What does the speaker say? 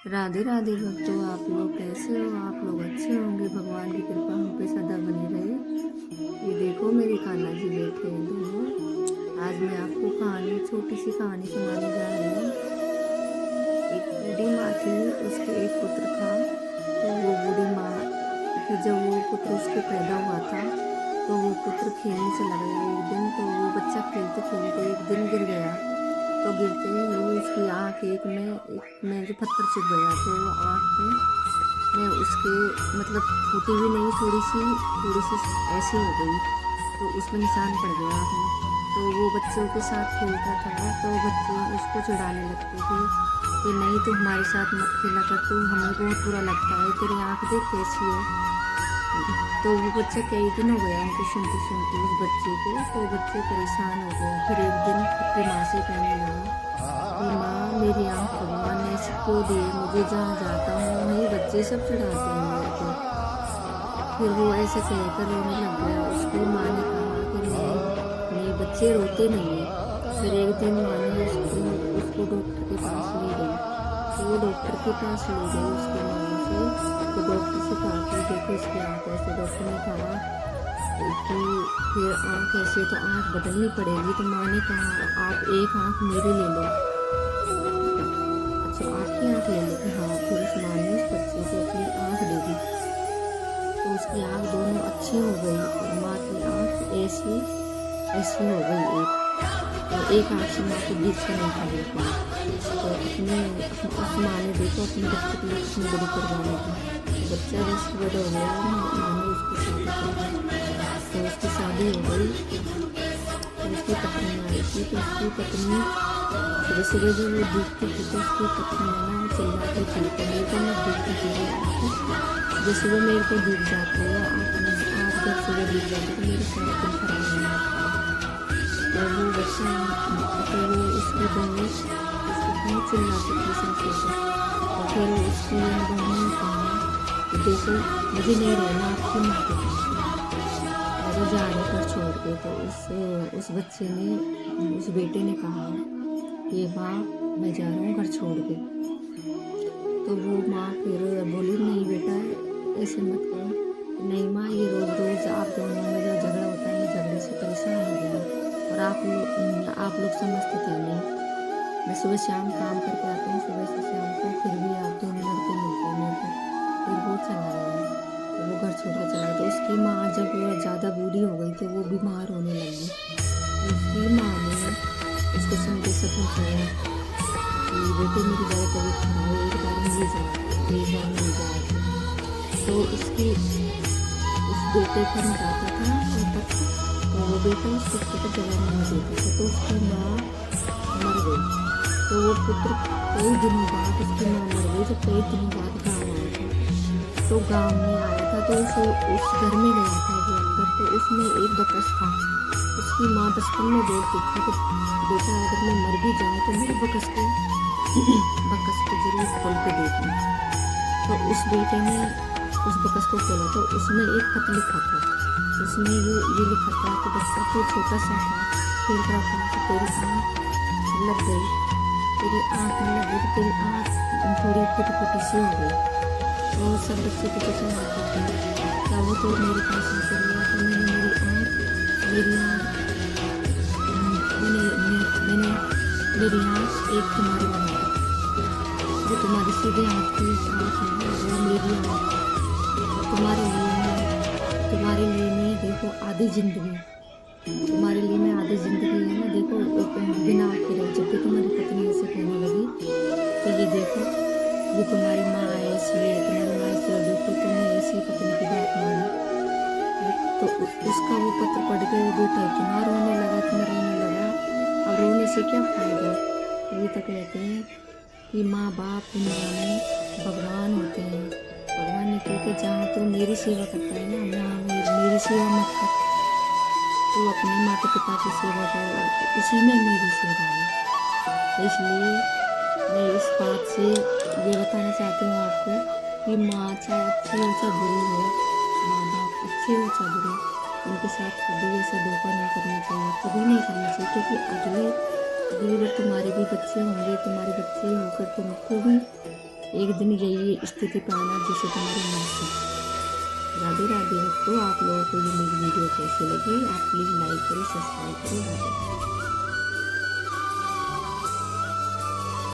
राधे राधे भक्तों, आप लोग कैसे हो? आप लोग अच्छे होंगे। भगवान की कृपा हम पे सदा बनी रहे। ये देखो मेरे कान्हा जी बैठे हैं दोनों। आज मैं आपको कहानी, छोटी सी कहानी सुनाने जा रही हूँ। एक बूढ़ी माँ थी, उसके एक पुत्र था। तो वो बूढ़ी माँ फिर जब वो पुत्र उसके पैदा हुआ था तो वो पुत्र खेलने चला गया एक दिन। तो वो बच्चा खेलते खेलते एक दिन गिर गया। तो गिरते ही उसकी आँख एक में जो पत्थर चुभ गया। तो वो आँख में उसके मतलब फूटी भी नहीं, थोड़ी सी ऐसी हो गई। तो उसमें निशान पड़ गया आँख में। तो वो बच्चों के साथ खेलता था तो बच्चे उसको चिढ़ाने लगते थे कि नहीं, तो हमारे साथ मत खेला कर, तू हमें बहुत बुरा लगता है, तेरी आँख देख कैसी है। तो वो बच्चा कई दिन हो गया उनको सुनते सुनते उस बच्चे के। तो बच्चे परेशान हो गया। फिर एक दिन अपनी माँ से कहने लगा कि माँ, मेरी आँख भगवान ने ऐसी क्यों दी? मुझे जहाँ जाता हूँ वहीं बच्चे सब चढ़ाते हैं मेरे को। फिर वो ऐसे कहकर रोने लग गया। उसकी माँ ने कहा कि नहीं नहीं, बच्चे रोते नहीं हैं। फिर एक दिन माँ ने उसको डॉक्टर के पास ले गई। तो वो डॉक्टर के पास ले गई उसकी माँ से। तो डॉक्टर से कहा कि देखो इसकी आँख ऐसे। डॉक्टर ने कहा कि फिर आँख ऐसे तो आँख बदलनी पड़ेगी। तो माँ ने कहा आप एक आँख मेरी ले लो। अच्छा, आपकी आँख ले लो? हाँ। फिर उस माँ ने उस बच्चे को अपनी आँख दे दी। तो उसकी आँख दोनों अच्छी हो गई। माँ की आँख ऐसी ऐसी हो गई एक। तो एक आँख से माँ को दिखता नहीं था बिल्कुल। तो उस माँ ने देखो अपने बच्चे के लिए कितनी बड़ी कुर्बानी की। तो बच्चा जैसे बड़ा हो गया, माँ ने उसकी शादी कर दी। तो उसकी शादी हो गई। तो उसकी पत्नी आई थी। तो उसकी पत्नी सुबह सुबह जब वो दिखती थी तो उसकी पत्नी ना चिल्लाती थी कि मेरे को मत दिखती थी वो आँख। सुबह सुबह मेरे को दिख जाती है आँख जब सुबह दिख जाती तो मेरी सारा दिन खराब नहीं होता है। तो वो बच्चा, तो वो उसकी बहू उसको बहुत चिल्लाती थी सासू से। तो फिर उसकी बहू ने कहा कि देखो, मुझे नहीं रहना आपकी माँ के पास, मैं तो जा रही घर छोड़ के। तो उस बच्चे ने, उस बेटे ने कहा कि माँ, मैं जा रहा हूँ घर छोड़ के। तो वो माँ फिर बोली नहीं बेटा, ऐसे मत करो। नहीं माँ, ये रोज़ रोज़ आप दोनों में जो झगड़ा होता है, मैं झगड़े से परेशान हो गया। और आप लोग समझते क्यों नहीं? मैं सुबह शाम काम करके आता हूँ, सुबह से शाम को, फिर भी आप दोनों लड़के मिलते हैं मेरे को। फिर वो चला गया। तो वो घर छोड़ के चला गया। तो उसकी माँ जब ज़्यादा बूढ़ी हो गई तो वो बीमार होने लगी। तो उसकी माँ ने उसको संदेशा पहुँचाया कि बेटे, मेरी ज़्यादा तबीयत खराब है, एक बार मिल जा, एक बार मिल जा। तो उस बेटे का जाता था और पता, तो वो बेटा उस पुत्र को जवाब नहीं देता था। तो उसकी माँ मर गई। तो वो पुत्र कई दिनों बाद, उसकी माँ मर गई तो कई दिनों बाद गाँव आया था। तो गाँव में आया था तो उस घर में गया था वो अंदर। तो उसमें एक बकस था। उसकी माँ बचपन में बोलती थी कि बेटा, अगर मैं मर भी जाऊँ तो मेरे बकस को बकस को जरूर खोल के देखना। तो उस बेटे ने उस बकस को खोला तो उसमें एक खत लिखा था। उसमें ये लिखा था कि बच्चा, तू छोटा सा था, खेल रहा था, तो तेरी आँख लग गई, तेरी आँख में लगी तो तेरी आँख थोड़ी फुटी फुटी सी हो गई। तो सब बच्चे को जैसे आते थे, क्या वो तो मेरे पास आकर गया। तो मेरी आँख मैंने मेरी आँख एक तुम्हारी बना दी। जो तुम्हारी सीधे आँख की आँख है वो मेरी आँख है। और तुम्हारे लिए मैं देखो आधी जिंदगी, तुम्हारे लिए मैं आधी जिंदगी है ना, देखो बिना आँख के रह। जब भी तुम्हारी पत्नी ऐसे कहने लगी कि ये देखो, ये तुम्हारी माँ ऐसी है, तुम्हारी माँ ऐसी है, देखो तुमने ऐसी पत्नी की बात मानी। तो उसका वो पत्र पढ़ के वो बेटा इतना रोने लगा, इतना रोने लगा। अब रोने से क्या फायदा? तभी तो कहते हैं कि माँ बाप दुनिया में भगवान होते हैं। भगवान ने कहा कि जहाँ तू मेरी सेवा करता है ना, वहाँ मेरी सेवा मत कर। तू अपने माता पिता की सेवा कर, उसी में मेरी सेवा है। तो इसलिए मैं इस बात से ये बताना चाहती हूँ आपको कि माँ चाहे अच्छी हो चाहे बुरी हो, माँ बाप अच्छे हो चाहे बुरे, उनके साथ कभी ऐसा धोखा नहीं करना चाहिए, कभी नहीं करना चाहिए। क्योंकि अगली बार तुम्हारे भी बच्चे होंगे, तुम्हारे बच्चे होकर तुमको भी एक दिन यही स्थिति पे आना जिससे तुम्हारी मौत हो। राधे राधे। तो आप लोगों को ये मेरी वीडियो कैसी लगी, आप प्लीज़ लाइक करें, सब्सक्राइब करें। राधे।